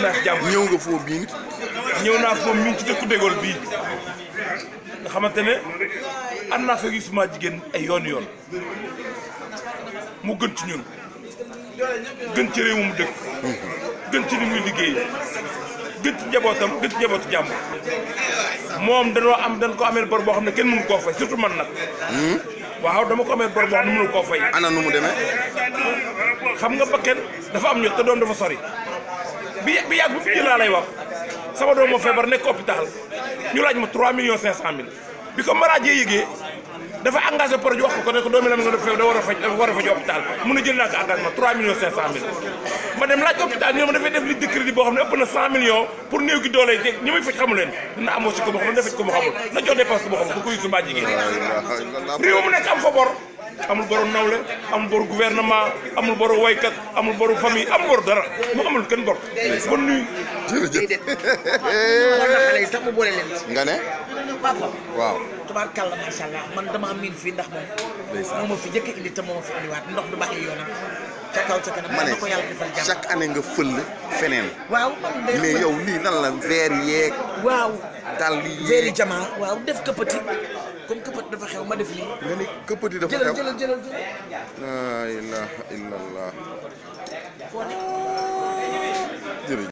neex jàmm. ñëw nga foo biin. ñëw naa foofu miin ci dëkku Dégol bii nga xamante ne ànd naa fa gi suma jigéen ay yoon mu gën ci ñun gën ci réew mu dëkk gën ci li muy liggéey gën ci njabootam gën ci njabootu jàmm moom dañ ko amee bor boo xam ne kenn mënu koo fay surtout man nag waaw dama ko amee bor boo xam ne mënu koo fay. ana nu mu demee. xam nga bakken dafa am ñot te doom dafa sori bi yàgg bu fi laa lay wax sama doom moo feebar nekk hôpital ñu laaj ma 3 millions 500 mille bi ko maraajee yëgee dafa engagé projet wax ko ne ko doomi la nga def da war a faj hôpital mun a jël naa ko engagement 3 millions 500 mille ma dem laaj hôpital ñoom dafay def li de crédit boo xam ne ëpp na 100 millions pour néew gi doole te ñi muy faj xamu leen dina amoo si ko mu xam ne faj ko mu xamul na jox dépense ko mu xamul bu ko yu suma jigéen réew mu nekk am fa bor amul boru nawle amul boru gouvernement amul boru waykat amul boru famille amul boru dara mu amul kenn bor bon nuy jërëjëf xale yi sax mu boole leen nga ne papa waaw tubaarkàlla macha allah man dama miin fii ndax moom moo ma fi njëkk indi te moo ma fi indiwaat ndox du bàyyi yoonam ca kaw ca kanam ma ne ko yàlla defal jàmm chaque année nga fël feneen waaw mais yow lii lan la verre yeeg waaw dal yi veeri jama waaw def këppati comme këppati dafa xew ma def lii nga ne këppati dafa xew jëlal la ilaha illallah jërëjëf